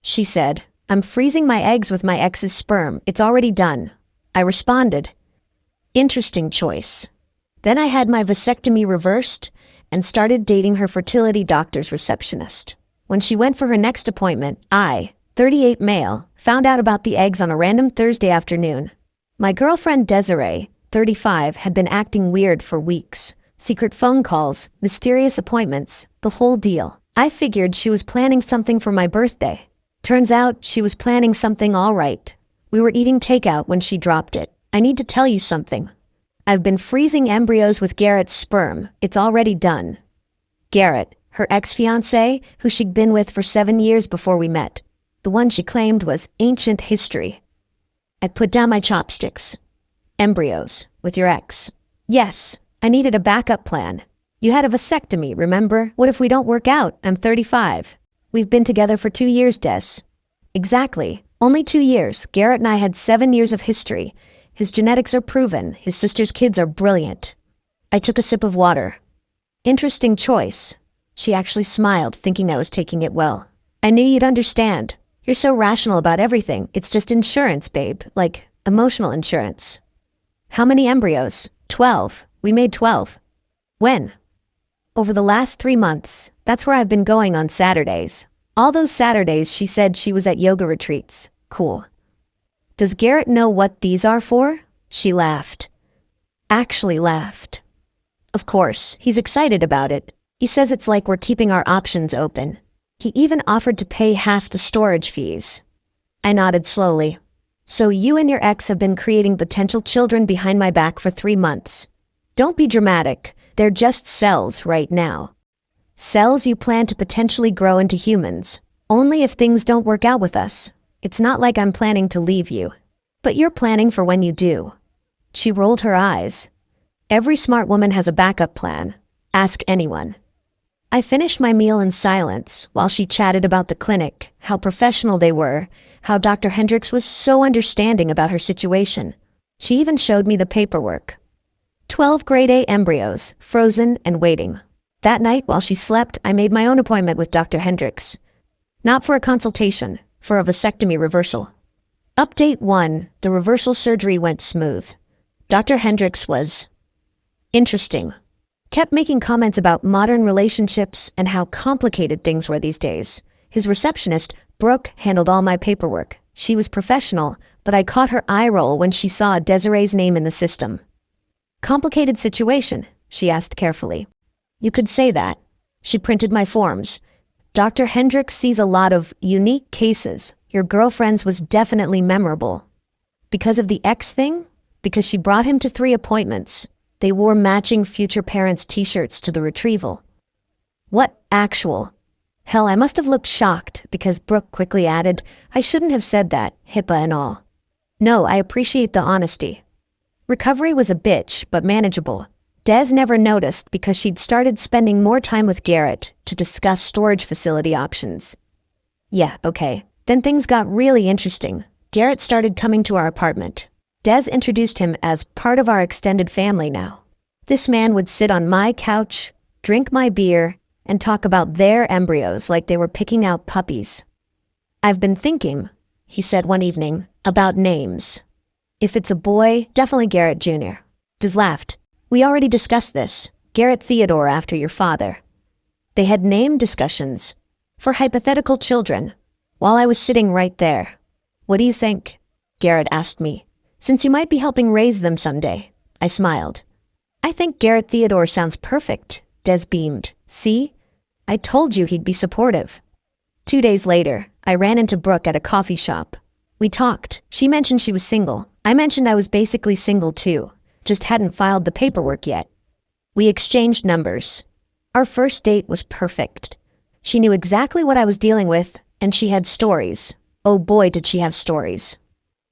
she said. I'm freezing my eggs with my ex's sperm. It's already done. I responded. Interesting choice. Then I had my vasectomy reversed and started dating her fertility doctor's receptionist. When she went for her next appointment, I, 38 male, found out about the eggs on a random Thursday afternoon. My girlfriend Desiree, 35, had been acting weird for weeks. Secret phone calls, mysterious appointments, the whole deal. I figured she was planning something for my birthday. Turns out she was planning something all right. We were eating takeout when she dropped it. I need to tell you something. I've been freezing embryos with Garrett's sperm. It's already done. Garrett, her ex-fiancé, who she'd been with for 7 years before we met. The one she claimed was ancient history. I put down my chopsticks. Embryos, with your ex. Yes, I needed a backup plan. You had a vasectomy, remember? What if we don't work out? I'm 35. We've been together for 2 years, Des. Exactly. Only 2 years. Garrett and I had 7 years of history. His genetics are proven. His sister's kids are brilliant. I took a sip of water. Interesting choice. She actually smiled, thinking I was taking it well. I knew you'd understand. You're so rational about everything. It's just insurance, babe. Like, emotional insurance. How many embryos? 12. We made 12. When? Over the last 3 months. That's where I've been going on Saturdays. All those Saturdays she said she was at yoga retreats. Cool. Does Garrett know what these are for? She laughed. Actually laughed. Of course, he's excited about it. He says it's like we're keeping our options open. He even offered to pay half the storage fees. I nodded slowly. So you and your ex have been creating potential children behind my back for 3 months. Don't be dramatic. They're just cells right now. Cells you plan to potentially grow into humans. Only if things don't work out with us. It's not like I'm planning to leave you. But you're planning for when you do. She rolled her eyes. Every smart woman has a backup plan. Ask anyone. I finished my meal in silence while she chatted about the clinic, how professional they were, how Dr. Hendricks was so understanding about her situation. She even showed me the paperwork. 12 grade A embryos, frozen and waiting. That night, while she slept, I made my own appointment with Dr. Hendricks. Not for a consultation, for a vasectomy reversal. Update 1, the reversal surgery went smooth. Dr. Hendricks was interesting. Kept making comments about modern relationships and how complicated things were these days. His receptionist, Brooke, handled all my paperwork. She was professional, but I caught her eye roll when she saw Desiree's name in the system. Complicated situation, she asked carefully. You could say that. She printed my forms. Dr. Hendricks sees a lot of unique cases. Your girlfriend's was definitely memorable. Because of the ex thing? Because she brought him to 3 appointments. They wore matching future parents' t-shirts to the retrieval. What actual? Hell, I must have looked shocked because Brooke quickly added, I shouldn't have said that, HIPAA and all. No, I appreciate the honesty. Recovery was a bitch, but manageable. Des never noticed because she'd started spending more time with Garrett to discuss storage facility options. Yeah, okay. Then things got really interesting. Garrett started coming to our apartment. Des introduced him as part of our extended family now. This man would sit on my couch, drink my beer, and talk about their embryos like they were picking out puppies. I've been thinking, he said one evening, about names. If it's a boy, definitely Garrett Jr. Des laughed. We already discussed this. Garrett Theodore after your father. They had name discussions for hypothetical children while I was sitting right there. What do you think? Garrett asked me. Since you might be helping raise them someday. I smiled. I think Garrett Theodore sounds perfect, Des beamed. See? I told you he'd be supportive. 2 days later, I ran into Brooke at a coffee shop. We talked. She mentioned she was single. I mentioned I was basically single too, just hadn't filed the paperwork yet. We exchanged numbers. Our first date was perfect. She knew exactly what I was dealing with, and she had stories. Oh boy, did she have stories.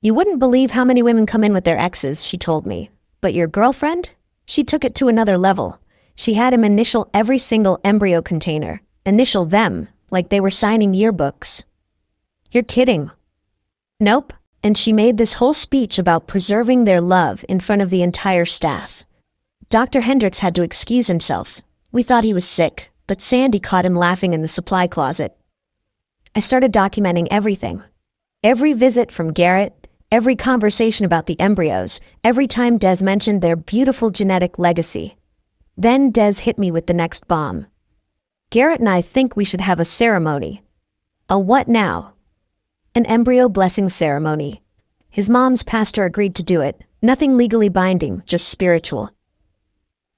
You wouldn't believe how many women come in with their exes, she told me. But your girlfriend? She took it to another level. She had him initial every single embryo container. Initial them, like they were signing yearbooks. You're kidding. Nope. And she made this whole speech about preserving their love in front of the entire staff. Dr. Hendricks had to excuse himself. We thought he was sick, but Sandy caught him laughing in the supply closet. I started documenting everything. Every visit from Garrett, every conversation about the embryos, every time Des mentioned their beautiful genetic legacy. Then Des hit me with the next bomb. Garrett and I think we should have a ceremony. A what now? An embryo blessing ceremony. His mom's pastor agreed to do it. Nothing legally binding, just spiritual.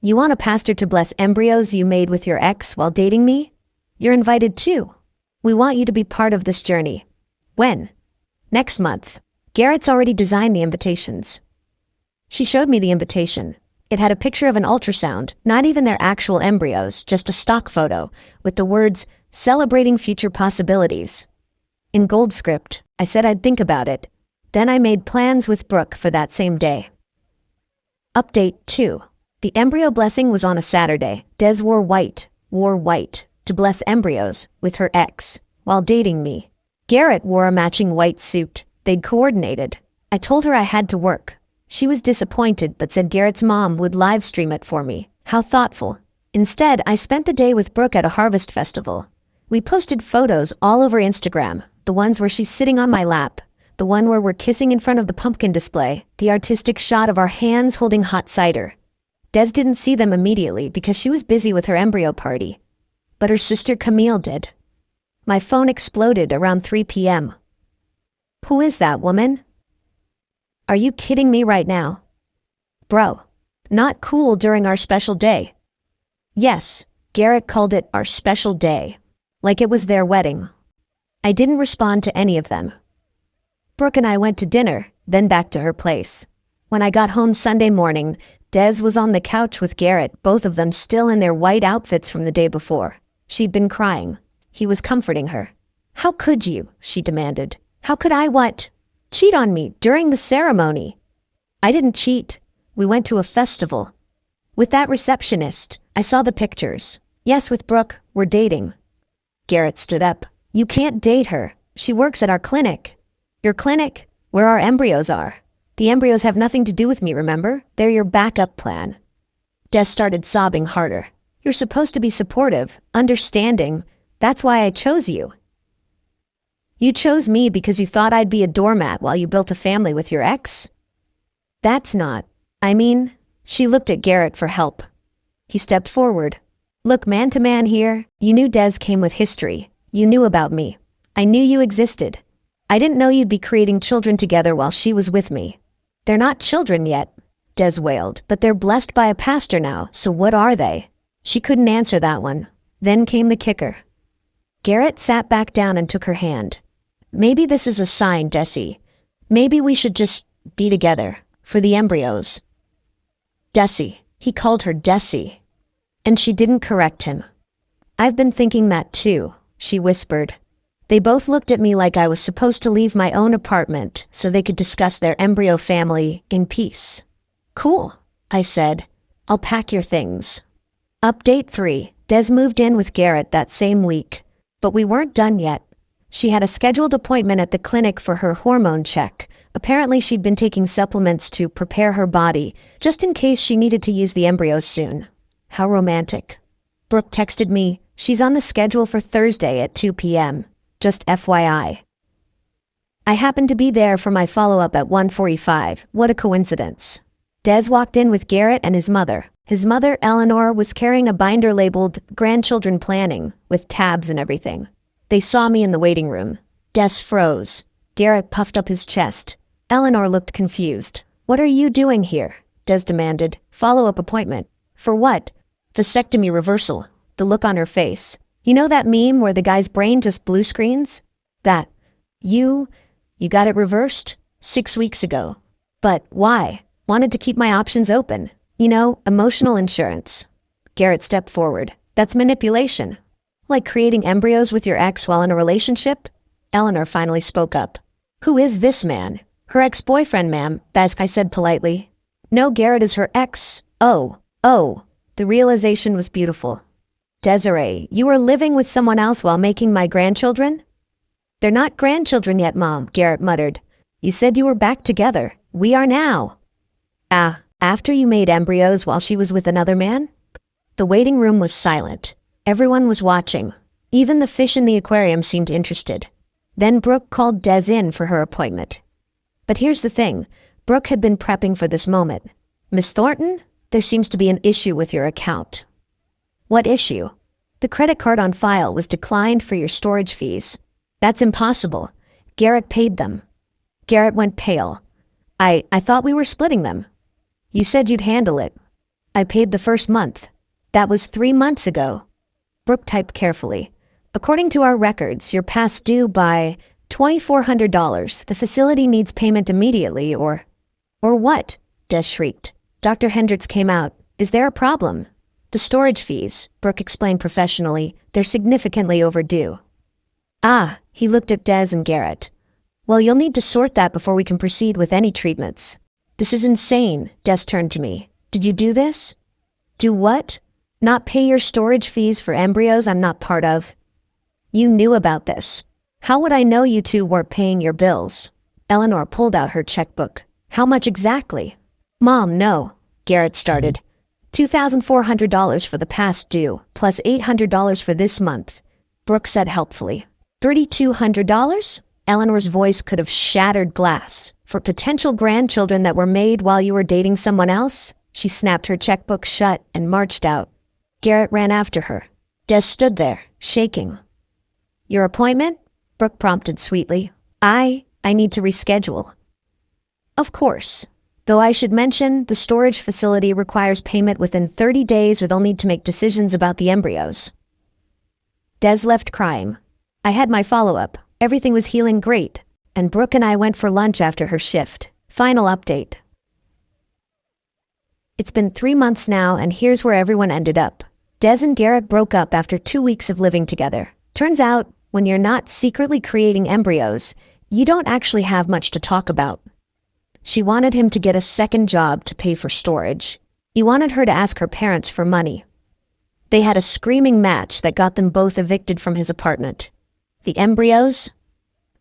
You want a pastor to bless embryos you made with your ex while dating me? You're invited too. We want you to be part of this journey. When? Next month. Garrett's already designed the invitations. She showed me the invitation. It had a picture of an ultrasound, not even their actual embryos, just a stock photo, with the words, "Celebrating future possibilities." In gold script, I said I'd think about it. Then I made plans with Brooke for that same day. Update 2. The embryo blessing was on a Saturday. Des wore white, to bless embryos with her ex, while dating me. Garrett wore a matching white suit. They'd coordinated. I told her I had to work. She was disappointed but said Garrett's mom would live stream it for me. How thoughtful. Instead, I spent the day with Brooke at a harvest festival. We posted photos all over Instagram, the ones where she's sitting on my lap, the one where we're kissing in front of the pumpkin display, the artistic shot of our hands holding hot cider. Des didn't see them immediately because she was busy with her embryo party. But her sister Camille did. My phone exploded around 3 p.m. Who is that woman? Are you kidding me right now? Bro, not cool during our special day. Yes, Garrett called it our special day. Like it was their wedding. I didn't respond to any of them. Brooke and I went to dinner, then back to her place. When I got home Sunday morning, Des was on the couch with Garrett, both of them still in their white outfits from the day before. She'd been crying. He was comforting her. How could you? She demanded. How could I what? Cheat on me during the ceremony. I didn't cheat. We went to a festival. With that receptionist, I saw the pictures. Yes, with Brooke, we're dating. Garrett stood up. You can't date her. She works at our clinic. Your clinic? Where our embryos are. The embryos have nothing to do with me, remember? They're your backup plan. Des started sobbing harder. You're supposed to be supportive, understanding. That's why I chose you. You chose me because you thought I'd be a doormat while you built a family with your ex? That's not. I mean, she looked at Garrett for help. He stepped forward. Look, man to man here, you knew Des came with history. You knew about me. I knew you existed. I didn't know you'd be creating children together while she was with me. They're not children yet, Des wailed, but they're blessed by a pastor now, so what are they? She couldn't answer that one. Then came the kicker. Garrett sat back down and took her hand. Maybe this is a sign, Desi. Maybe we should just be together, for the embryos. Desi. He called her Desi. And she didn't correct him. I've been thinking that too, she whispered. They both looked at me like I was supposed to leave my own apartment so they could discuss their embryo family in peace. Cool, I said. I'll pack your things. Update 3. Des moved in with Garrett that same week. But we weren't done yet. She had a scheduled appointment at the clinic for her hormone check. Apparently she'd been taking supplements to prepare her body, just in case she needed to use the embryos soon. How romantic. Brooke texted me, she's on the schedule for Thursday at 2 p.m. Just FYI. I happened to be there for my follow-up at 1:45. What a coincidence. Des walked in with Garrett and his mother. His mother, Eleanor, was carrying a binder labeled Grandchildren Planning, with tabs and everything. They saw me in the waiting room. Des froze. Garrett puffed up his chest. Eleanor looked confused. What are you doing here? Des demanded. Follow-up appointment. For what? Vasectomy reversal. The look on her face. You know that meme where the guy's brain just blue screens? That. You got it reversed? 6 weeks ago. But why? Wanted to keep my options open. You know, emotional insurance. Garrett stepped forward. That's manipulation. Like creating embryos with your ex while in a relationship? Eleanor finally spoke up. Who is this man? Her ex-boyfriend, ma'am, I said politely. No, Garrett is her ex. Oh. The realization was beautiful. Desiree, you were living with someone else while making my grandchildren? They're not grandchildren yet, Mom, Garrett muttered. You said you were back together. We are now. After you made embryos while she was with another man? The waiting room was silent. Everyone was watching. Even the fish in the aquarium seemed interested. Then Brooke called Des in for her appointment. But here's the thing. Brooke had been prepping for this moment. "Miss Thornton, there seems to be an issue with your account." "What issue?" "The credit card on file was declined for your storage fees." "That's impossible. Garrett paid them." Garrett went pale. I thought we were splitting them." "You said you'd handle it." "I paid the first month." "That was 3 months ago." Brooke typed carefully. "According to our records, you're past due by $2,400. The facility needs payment immediately or what?" Des shrieked. Dr. Hendricks came out. "Is there a problem?" "The storage fees," Brooke explained professionally. "They're significantly overdue." "Ah," he looked at Des and Garrett. "Well, you'll need to sort that before we can proceed with any treatments." "This is insane," Des turned to me. "Did you do this?" "Do what?" "Not pay your storage fees for embryos I'm not part of." "You knew about this." "How would I know you two weren't paying your bills?" Eleanor pulled out her checkbook. "How much exactly?" "Mom, no," Garrett started. $2,400 for the past due, plus $800 for this month," Brooke said helpfully. $3,200? Eleanor's voice could have shattered glass. "For potential grandchildren that were made while you were dating someone else?" She snapped her checkbook shut and marched out. Garrett ran after her. Des stood there, shaking. "Your appointment?" Brooke prompted sweetly. I need to reschedule." "Of course. Though I should mention, the storage facility requires payment within 30 days or they'll need to make decisions about the embryos." Des left crying. I had my follow-up. Everything was healing great, and Brooke and I went for lunch after her shift. Final update. It's been 3 months now, and here's where everyone ended up. Des and Garrett broke up after 2 weeks of living together. Turns out, when you're not secretly creating embryos, you don't actually have much to talk about. She wanted him to get a second job to pay for storage. He wanted her to ask her parents for money. They had a screaming match that got them both evicted from his apartment. The embryos?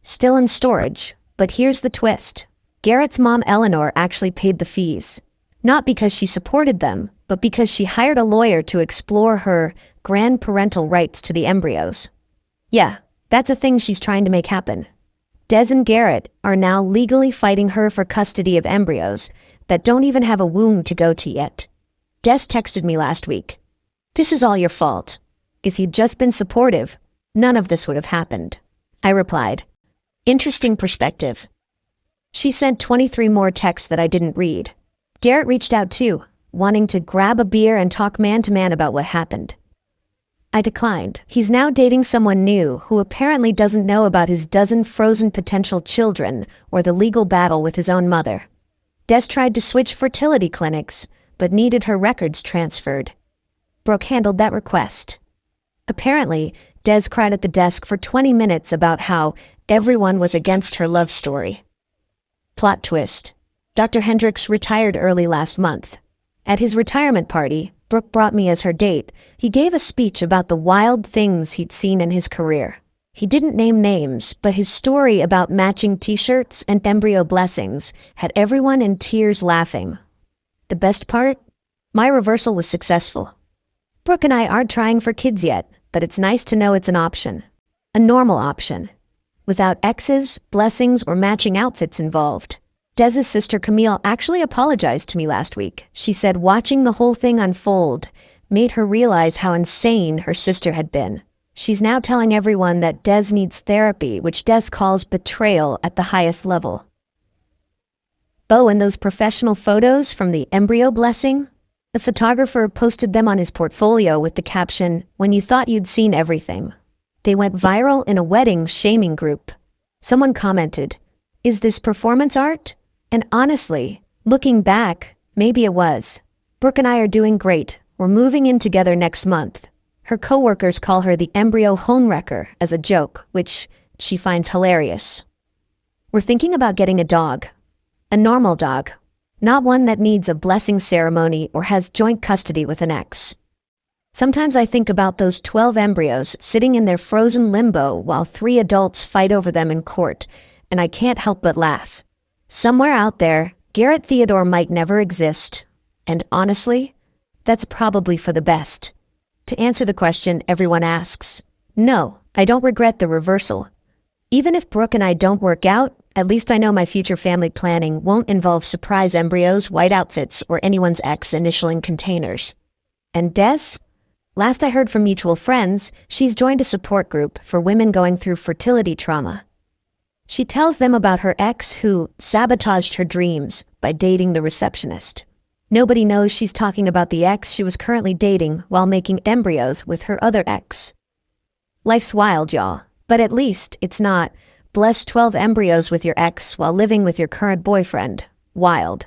Still in storage, but here's the twist. Garrett's mom Eleanor actually paid the fees. Not because she supported them, but because she hired a lawyer to explore her grandparental rights to the embryos. Yeah, that's a thing she's trying to make happen. Des and Garrett are now legally fighting her for custody of embryos that don't even have a womb to go to yet. Des texted me last week. "This is all your fault. If you'd just been supportive, none of this would have happened." I replied, "Interesting perspective." She sent 23 more texts that I didn't read. Garrett reached out too, wanting to grab a beer and talk man-to-man about what happened. I declined. He's now dating someone new who apparently doesn't know about his dozen frozen potential children or the legal battle with his own mother. Des tried to switch fertility clinics, but needed her records transferred. Brooke handled that request. Apparently, Des cried at the desk for 20 minutes about how everyone was against her love story. Plot twist. Dr. Hendricks retired early last month. At his retirement party, Brooke brought me as her date. He gave a speech about the wild things he'd seen in his career. He didn't name names, but his story about matching t-shirts and embryo blessings had everyone in tears laughing. The best part? My reversal was successful. Brooke and I aren't trying for kids yet, but it's nice to know it's an option. A normal option. Without exes, blessings, or matching outfits involved. Des's sister Camille actually apologized to me last week. She said watching the whole thing unfold made her realize how insane her sister had been. She's now telling everyone that Des needs therapy, which Des calls betrayal at the highest level. Oh, and those professional photos from the embryo blessing? The photographer posted them on his portfolio with the caption, "When you thought you'd seen everything." They went viral in a wedding shaming group. Someone commented, "Is this performance art?" And honestly, looking back, maybe it was. Brooke and I are doing great. We're moving in together next month. Her coworkers call her the embryo homewrecker as a joke, which she finds hilarious. We're thinking about getting a dog. A normal dog. Not one that needs a blessing ceremony or has joint custody with an ex. Sometimes I think about those 12 embryos sitting in their frozen limbo while 3 adults fight over them in court, and I can't help but laugh. Somewhere out there, Garrett Theodore might never exist. And honestly, that's probably for the best. To answer the question everyone asks, No, I don't regret the reversal. Even if Brooke and I don't work out, at least I know my future family planning won't involve surprise embryos, white outfits, or anyone's ex initialing containers. And Des? Last I heard from mutual friends, she's joined a support group for women going through fertility trauma. She tells them about her ex who sabotaged her dreams by dating the receptionist. Nobody knows she's talking about the ex she was currently dating while making embryos with her other ex. Life's wild, y'all, but at least it's not bless 12 embryos with your ex while living with your current boyfriend. Wild.